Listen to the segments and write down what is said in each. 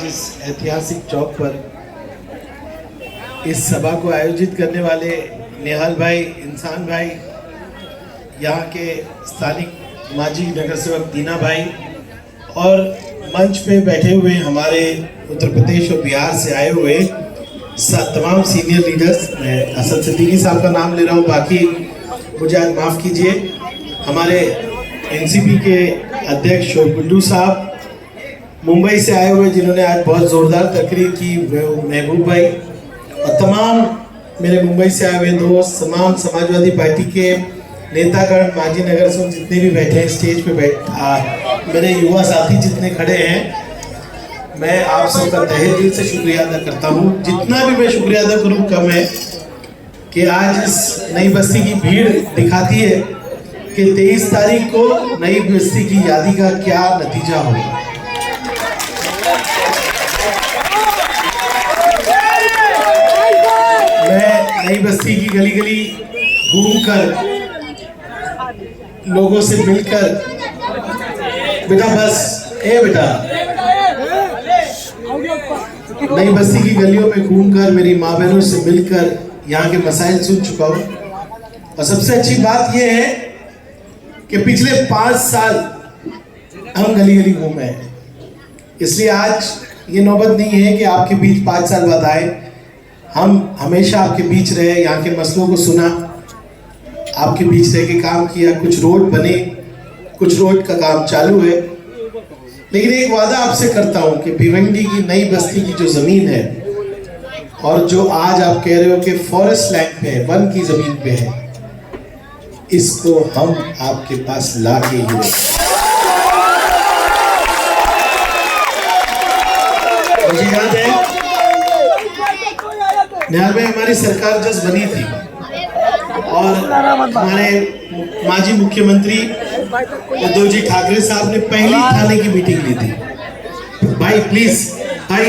आज इस ऐतिहासिक चौक पर इस सभा को आयोजित करने वाले निहाल भाई, इंसान भाई, यहाँ के स्थानिक माजी नगर सेवक दीना भाई और मंच पे बैठे हुए हमारे उत्तर प्रदेश और बिहार से आए हुए तमाम सीनियर लीडर्स, मैं असद सिद्दीकी साहब का नाम ले रहा हूँ, बाकी मुझे आज माफ़ कीजिए। हमारे एनसीपी के अध्यक्ष शोरगुल्लू साहब, मुंबई से आए हुए जिन्होंने आज बहुत ज़ोरदार तकरीर की, महबूब भाई, और तमाम मेरे मुंबई से आए हुए दोस्त, तमाम समाजवादी पार्टी के नेतागण, माजी नगर सेवक जितने भी बैठे हैं स्टेज पे मेरे युवा साथी जितने खड़े हैं, मैं आप सबका तहे दिल से शुक्रिया अदा करता हूँ। जितना भी मैं शुक्रिया अदा करूँ कम है कि आज इस नई बस्ती की भीड़ दिखाती है कि 23 तारीख को नई बस्ती की यादी का क्या नतीजा होगा। मैं नई बस्ती की गली गली घूमकर, लोगों से मिलकर, बेटा नई बस्ती की गलियों में घूमकर, मेरी माँ बहनों से मिलकर यहाँ के मसाइल सुन चुका हूँ। और सबसे अच्छी बात यह है कि पिछले 5 साल हम गली गली घूमे हैं, इसलिए आज ये नौबत नहीं है कि आपके बीच 5 साल बाद आए। हम हमेशा आपके बीच रहे, यहाँ के मसलों को सुना, आपके बीच रह के काम किया। कुछ रोड बने, कुछ रोड का काम चालू है, लेकिन एक वादा आपसे करता हूँ कि भिवंडी की नई बस्ती की जो ज़मीन है और जो आज आप कह रहे हो कि फॉरेस्ट लैंड पे है, वन की ज़मीन पे है, इसको हम आपके पास ला के ही मुझे याद है निहाल भाई, हमारी सरकार जस्ट बनी थी और हमारे माजी मुख्यमंत्री उद्धव जी ठाकरे साहब ने पहली थाने की मीटिंग ली थी। भाई प्लीज, भाई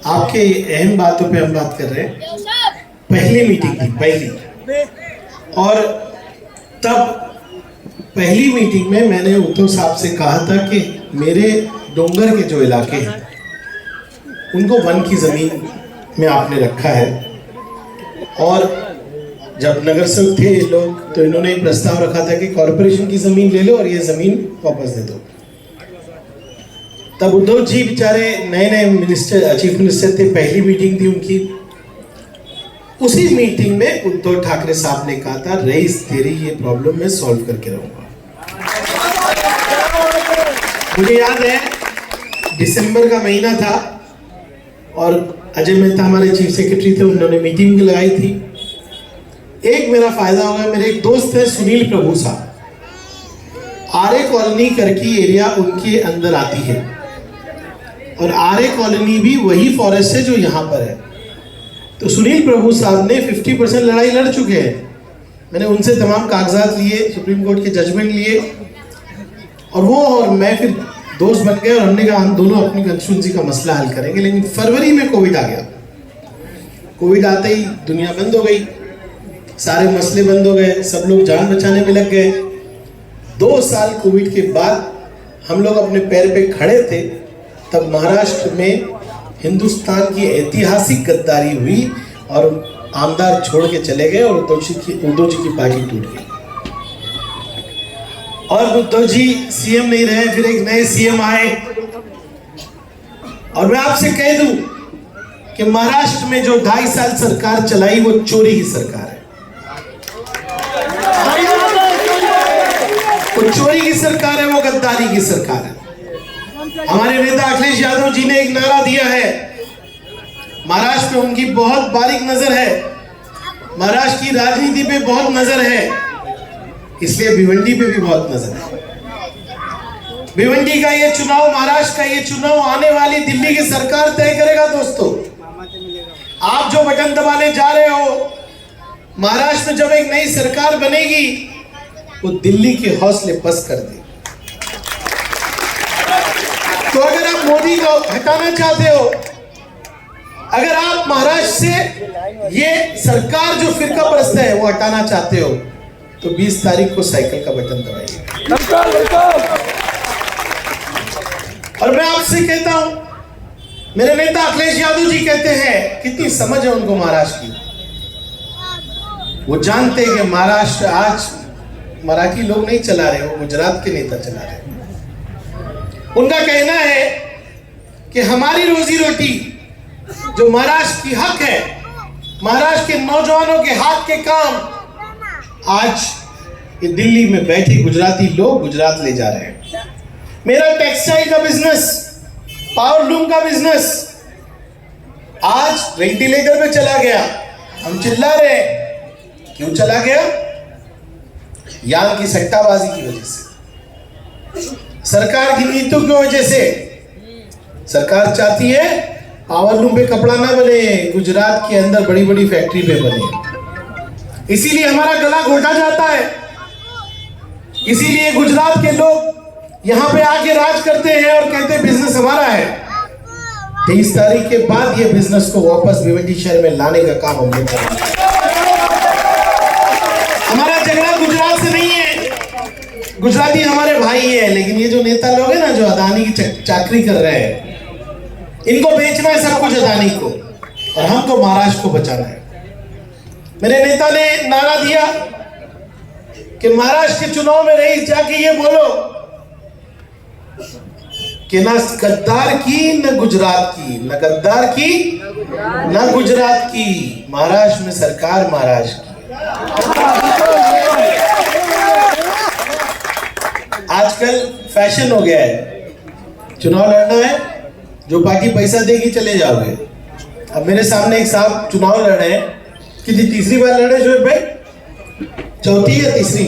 आपके अहम बातों पे हम बात कर रहे हैं। पहली मीटिंग थी, पहली, और तब पहली मीटिंग में मैंने उद्धव साहब से कहा था कि मेरे डोंगर के जो इलाके हैं उनको वन की ज़मीन में आपने रखा है, और जब नगर सेवक थे ये लोग तो इन्होंने प्रस्ताव रखा था कि कॉर्पोरेशन की ज़मीन ले लो और ये ज़मीन वापस दे दो। तब उद्धव जी बेचारे नए नए मिनिस्टर, चीफ मिनिस्टर थे, पहली मीटिंग थी उनकी। उसी मीटिंग में उद्धव ठाकरे साहब ने कहा था, रईस तेरी ये प्रॉब्लम मैं सॉल्व करके रहूंगा। मुझे याद है दिसंबर का महीना था और अजय मेहता हमारे चीफ सेक्रेटरी थे, उन्होंने मीटिंग लगाई थी। एक मेरा फायदा हो गया, मेरे एक दोस्त है सुनील प्रभु साहब, आर्य कॉलोनी करके एरिया उनके अंदर आती है, और आर्य कॉलोनी भी वही फॉरेस्ट है जो यहाँ पर है। तो सुनील प्रभु साहब ने 50% लड़ाई लड़ चुके हैं। मैंने उनसे तमाम कागजात लिए, सुप्रीम कोर्ट के जजमेंट लिए, और वो और मैं फिर दोस्त बन गए और हमने कहा हम दोनों अपनी कंस्टिट्यूंसी का मसला हल करेंगे। लेकिन फरवरी में कोविड आ गया। कोविड आते ही दुनिया बंद हो गई, सारे मसले बंद हो गए, सब लोग जान बचाने में लग गए। 2 साल कोविड के बाद हम लोग अपने पैर पे खड़े थे, तब महाराष्ट्र में हिंदुस्तान की ऐतिहासिक गद्दारी हुई और आमदार छोड़ के चले गए और उद्धव जी की पार्टी टूट गई। और उद्धव जी सीएम नहीं रहे, फिर एक नए सीएम आए, और मैं आपसे कह दूं कि महाराष्ट्र में जो 2.5 साल सरकार चलाई वो चोरी की सरकार है। वो चोरी की सरकार है, वो गद्दारी की सरकार है। हमारे नेता अखिलेश यादव जी ने एक नारा दिया है, महाराष्ट्र में उनकी बहुत बारीक नजर है, महाराष्ट्र की राजनीति पे बहुत नजर है, इसलिए भिवंडी पे भी बहुत नजर है। भिवंडी का ये चुनाव, महाराष्ट्र का ये चुनाव आने वाली दिल्ली की सरकार तय करेगा। दोस्तों, आप जो बटन दबाने जा रहे हो, महाराष्ट्र में जब एक नई सरकार बनेगी वो दिल्ली के हौसले पस्त कर देगी। तो अगर आप मोदी को हटाना चाहते हो, अगर आप महाराष्ट्र से ये सरकार जो फिरका परस्त है वो हटाना चाहते हो, तो 20 तारीख को साइकिल का बटन दबाइए। और मैं आपसे कहता हूं, मेरे नेता अखिलेश यादव जी कहते हैं, कितनी समझ है उनको महाराष्ट्र की। वो जानते हैं कि महाराष्ट्र आज मराठी लोग नहीं चला रहे, वो गुजरात के नेता चला रहे। उनका कहना है कि हमारी रोजी रोटी जो महाराष्ट्र की हक है, महाराष्ट्र के नौजवानों के हाथ के काम आज ये दिल्ली में बैठे गुजराती लोग गुजरात ले जा रहे हैं। मेरा टेक्सटाइल का बिजनेस, पावर लूम का बिजनेस आज वेंटिलेटर पे चला गया। हम चिल्ला रहे हैं, क्यों चला गया? यहां की सट्टाबाजी की वजह से, सरकार की नीतियों की वजह से। सरकार चाहती है पावर लूम पे कपड़ा ना बने, गुजरात के अंदर बड़ी बड़ी फैक्ट्री पे बने। इसीलिए हमारा गला घोटा जाता है, इसीलिए गुजरात के लोग यहां पे आके राज करते हैं और कहते हैं बिजनेस हमारा है। 23 तारीख के बाद ये बिजनेस को वापस भिवंडी शहर में लाने का काम हमने करना है। हमारा झगड़ा गुजरात से नहीं है, गुजराती हमारे भाई है, लेकिन ये जो नेता लोग हैं ना, जो अदानी की चाकरी कर रहे हैं, इनको बेचना है सब कुछ अदानी को, और हमको महाराष्ट्र को बचाना है। मेरे नेता ने नारा दिया कि महाराष्ट्र के चुनाव में रही जाके ये बोलो कि ना गद्दार की न गुजरात की, न गद्दार की न गुजरात की, महाराष्ट्र में सरकार महाराष्ट्र की। आजकल फैशन हो गया है, चुनाव लड़ना है, जो पार्टी पैसा देगी चले जाओगे। अब मेरे सामने एक साहब चुनाव लड़ रहे हैं, कितनी तीसरी बार लड़े शोएब भाई? चौथी या तीसरी?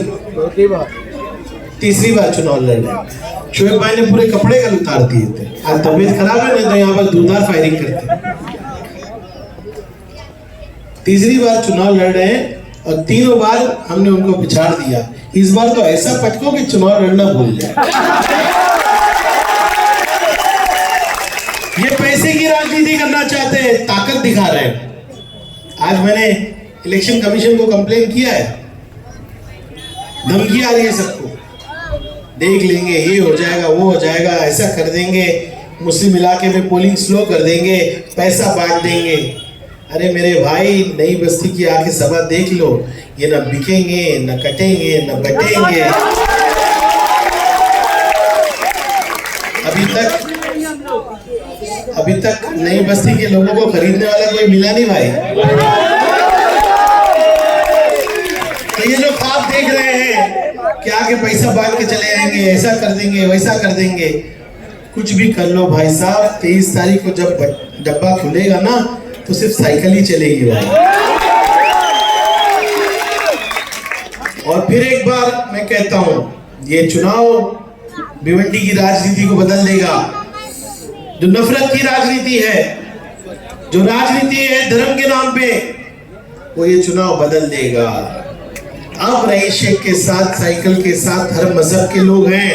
तीसरी बार चुनाव लड़ रहे हैं। शोएब भाई ने पूरे कपड़े कल उतार दिए थे, आज तबीयत खराब है, नहीं तो यहाँ पर धुआंधार फायरिंग करते। तीसरी बार चुनाव लड़ रहे हैं और तीनों बार हमने उनको पिछाड़ दिया। इस बार तो ऐसा पटको कि चुनाव लड़ना भूल जाए। ये पैसे की राजनीति करना चाहते हैं, ताकत दिखा रहे हैं। आज मैंने इलेक्शन कमीशन को कंप्लेन किया है, धमकी आ रही है सबको, देख लेंगे, ये हो जाएगा, वो हो जाएगा, ऐसा कर देंगे, मुस्लिम इलाके में पोलिंग स्लो कर देंगे, पैसा बांट देंगे। अरे मेरे भाई, नई बस्ती की आके सभा देख लो, ये ना बिकेंगे, न कटेंगे, न बटेंगे। अभी तक नई बस्ती के लोगों को खरीदने वाला कोई मिला नहीं भाई। तो ये जो ख्वाब देख रहे हैं कि आके पैसा बांट के चले आएंगे, ऐसा कर देंगे, वैसा कर देंगे, कुछ भी कर लो भाई साहब, 23 तारीख को जब डब्बा खुलेगा ना, तो सिर्फ साइकिल ही चलेगी भाई। और फिर एक बार मैं कहता हूं, ये चुनाव भिवंडी की राजनीति को बदल देगा। जो नफरत की राजनीति है, जो राजनीति है धर्म के नाम पे, वो ये चुनाव बदल देगा। अब रईस शेख के साथ, साइकिल के साथ हर मजहब के लोग हैं,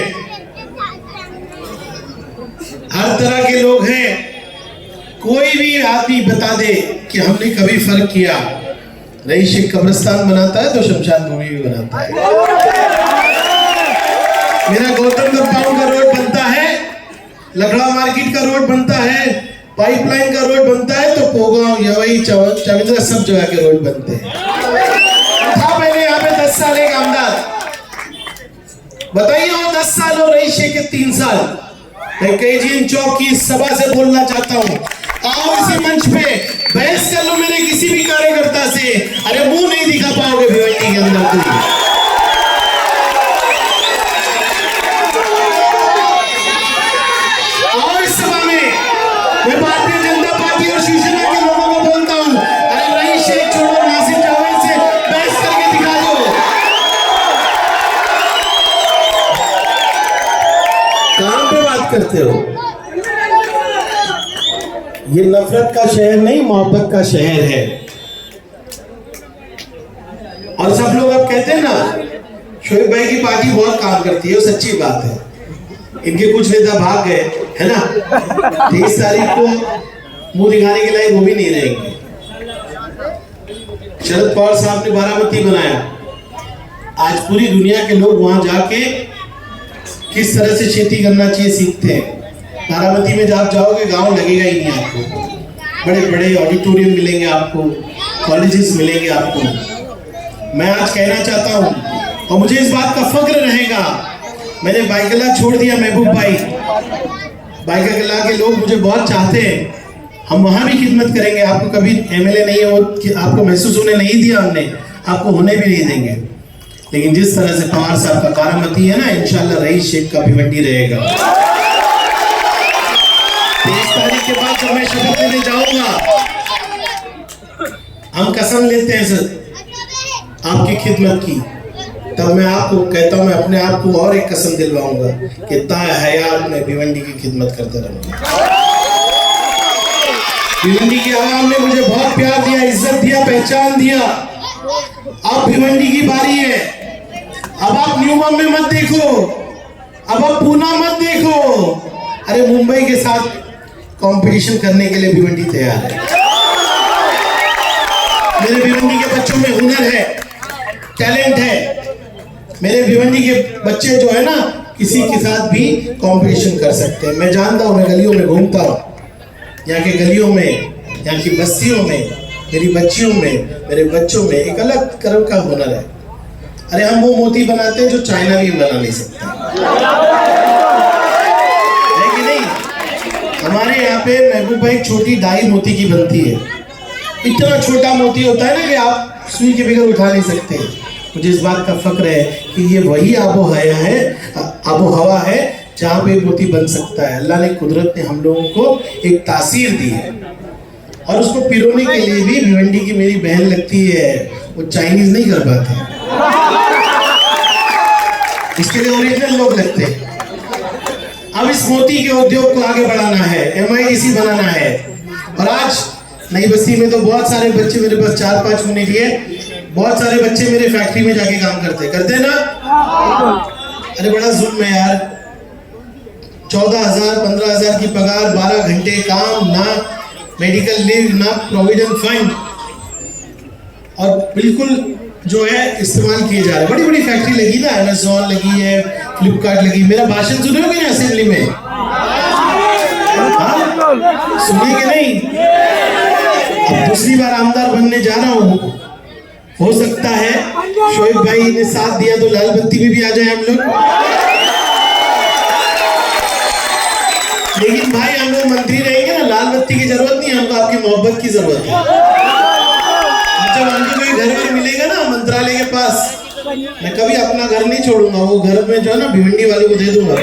हर तरह के लोग हैं। कोई भी आदमी बता दे कि हमने कभी फर्क किया। रईस शेख कब्रिस्तान बनाता है तो शमशान भूमि भी बनाता है। मेरा गौतम कंपाउंड का रोड बनता है, लखड़ा मार्केट का रोड बनता है, पाइपलाइन का रोड बनता है, तो पोगांव, यवई, चविंद्रा सब जगह के रोड बनते हैं। था मैंने यहाँ पे 10 साल एक आमदार, बताइए वो 10 साल और रईस शेख के 3 साल। मैं केजीएन चौक की सभा से बोलना चाहता हूँ, आओ इसी मंच पे बहस कर लो मेरे किसी भी कार्यकर्ता से। अरे मुंह नहीं दिखा पाओगे भिवंडी के अंदर तुम। आओ इस सभा में, मैं भारतीय जनता पार्टी और शिवसेना के लोगों को बोलता हूँ, अरे रईस शेख छोड़ो, नासिर जावेद से बहस करके दिखा दो। कहां पे बात करते हो? ये नफरत का शहर नहीं, मोहब्बत का शहर है। और सब लोग अब कहते हैं ना, शोएब भाई की पार्टी बहुत काम करती है, वो सच्ची बात है। इनके कुछ नेता भाग गए है ना, 23 तारीख को मुंह दिखाने के लिए वो भी नहीं रहेंगे। शरद पवार साहब ने बारामती बनाया, आज पूरी दुनिया के लोग वहां जाके किस तरह से खेती करना चाहिए सीखते हैं। बारामती में जब आप जाओगे गांव लगेगा ही नहीं आपको, बड़े बड़े ऑडिटोरियम मिलेंगे आपको, कॉलेजेस मिलेंगे आपको। मैं आज कहना चाहता हूं और मुझे इस बात का फख्र रहेगा, मैंने बाइकला छोड़ दिया, महबूब भाई बाइकला के लोग मुझे बहुत चाहते हैं, हम वहां भी खिदमत करेंगे। आपको कभी एमएलए नहीं हो, आपको महसूस होने नहीं दिया हमने, आपको होने भी नहीं देंगे। लेकिन जिस तरह से पवार साहब का बारामती है ना, इंशाल्लाह रईस शेख का भिवंडी रहेगा। 23 तारीख के बाद जब मैं शपथ लेने जाऊंगा, हम कसम लेते हैं सर आपकी खिदमत की, तब मैं आपको कहता हूं, मैं अपने आप को और एक कसम दिलवाऊंगा कि ता हयात में भिवंडी की खिदमत करता रहूंगा। भिवंडी की आवाम ने मुझे बहुत प्यार दिया, इज्जत दिया, पहचान दिया। अब भिवंडी की बारी है। अब आप न्यू बॉम्बे मत देखो, अब आप पूना मत देखो, अरे मुंबई के साथ कंपटीशन करने के लिए भिवंडी तैयार है। मेरे भिवंडी के बच्चों में हुनर है, टैलेंट है। मेरे भिवंडी के बच्चे जो है ना, किसी के साथ भी कंपटीशन कर सकते हैं। मैं जानता हूं, मैं गलियों में घूमता हूं, यहाँ के गलियों में, यहाँ की बस्तियों में, मेरी बच्चियों में, मेरे बच्चों में एक अलग तरह का हुनर है। अरे हम वो मोती बनाते हैं जो चाइना भी बना नहीं सकता, है कि नहीं? हमारे यहाँ पे महबूब भाई छोटी डाई मोती की बनती है। इतना छोटा मोती होता है ना कि आप सुई के बगैर उठा नहीं सकते। मुझे इस बात का फख्र है कि ये वही आबो हवा है जहाँ पे मोती बन सकता है। अल्लाह ने, कुदरत ने हम लोगों को एक तासीर दी है, और उसको पिरोने के लिए भी भिवंडी की मेरी बहन लगती है, वो चाइनीज नहीं कर पाते, इसके लिए ओरिजिनल लोग लगते हैं। अब इस मोती के उद्योग को आगे बढ़ाना है, MIDC बनाना है। और आज नई बस्ती में तो बहुत सारे बच्चे, मेरे पास 4-5 होने लिए, बहुत सारे बच्चे मेरे फैक्ट्री में जाके काम करते ना। अरे बड़ा जुल्म है यार, 14,000 15,000 की पगार, 12 घंटे काम, ना मेडिकल लीव, ना प्रोविडेंट फंड, और बिल्कुल जो है इस्तेमाल किए जा रहे। बड़ी बड़ी फैक्ट्री लगी ना, Amazon लगी है, फ्लिपकार्ट लगी। मेरा भाषण सुने हो क्या असेंबली में? सुनिए कि नहीं? अब दूसरी बार आमदार बनने जा रहा हूँ, हो सकता है शोएब भाई ने साथ दिया तो लाल बत्ती में भी आ जाए हम लोग। लेकिन भाई हम लोग मंत्री रहेंगे ना, लाल बत्ती की जरूरत नहीं, हमको आपकी मोहब्बत की जरूरत है। जब हमको कोई घर में मिलेगा ना मंत्रालय के पास, मैं कभी अपना घर नहीं छोड़ूंगा, वो घर में जो है ना भिवंडी वाले को दे दूंगा।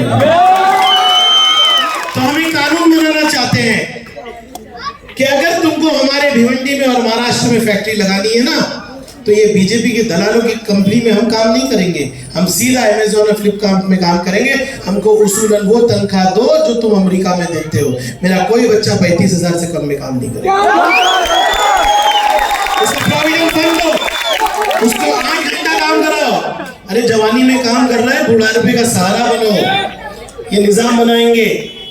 तो हम एक कानून बनाना चाहते हैं कि अगर तुमको हमारे भिवंडी में और महाराष्ट्र में फैक्ट्री लगानी है ना, तो ये बीजेपी के दलालों की कंपनी में हम काम नहीं करेंगे, हम सीधा Amazon और फ्लिपकार्ट में काम करेंगे। हमको उसूलन वो तनख्वाह दो जो तुम अमेरिका में देते हो। मेरा कोई बच्चा 35,000 से कम में काम नहीं करेगा। उसको प्रोविडेंट फंड दो, उसको 8 घंटा काम कराओ। अरे जवानी में काम कर रहा है, बुढ़ापे का सहारा बनो। ये निजाम बनाएंगे,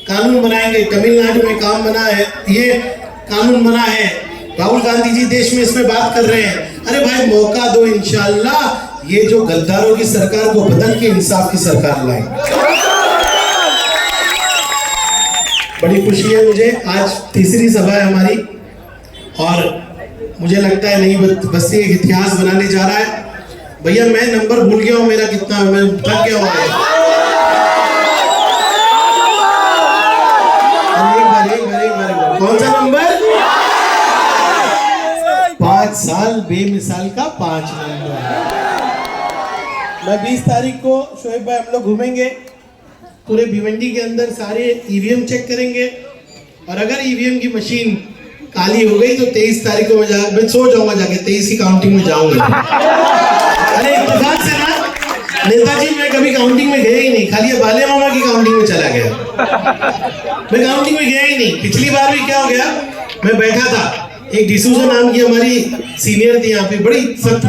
कानून बनाएंगे। तमिलनाडु में काम बना है, ये कानून बना है। राहुल गांधी जी देश में इसमें बात कर रहे हैं। अरे भाई मौका दो, इंशाल्लाह ये जो गद्दारों की सरकार को बदल के इंसाफ की सरकार लाए। बड़ी खुशी है मुझे, आज तीसरी सभा है हमारी, और मुझे लगता है नई बस्ती एक इतिहास बनाने जा रहा है। भैया मैं नंबर भूल गया हूँ, मेरा कितना, मैं थक गया हूँ। कौन सा नंबर? 5 साल बेमिसाल का 5 नंबर। मैं 20 तारीख को शोएब भाई हम लोग घूमेंगे पूरे भिवंडी के अंदर, सारे EVM चेक करेंगे, और अगर EVM की मशीन काली हो गई तो 23 तारीख को मैं सो जाऊंगा, जाके 23 की काउंटिंग में जाऊंगा। अरे इत्तेफाक से ना, नेताजी मैं कभी काउंटिंग में गया ही नहीं, खाली बाले मामा की काउंटिंग में चला गया। मैं काउंटिंग में गया ही नहीं। पिछली बार भी क्या हो गया, मैं बैठा था, एक डिसूजा नाम की हमारी सीनियर थी यहाँ पे, बड़ी सख्त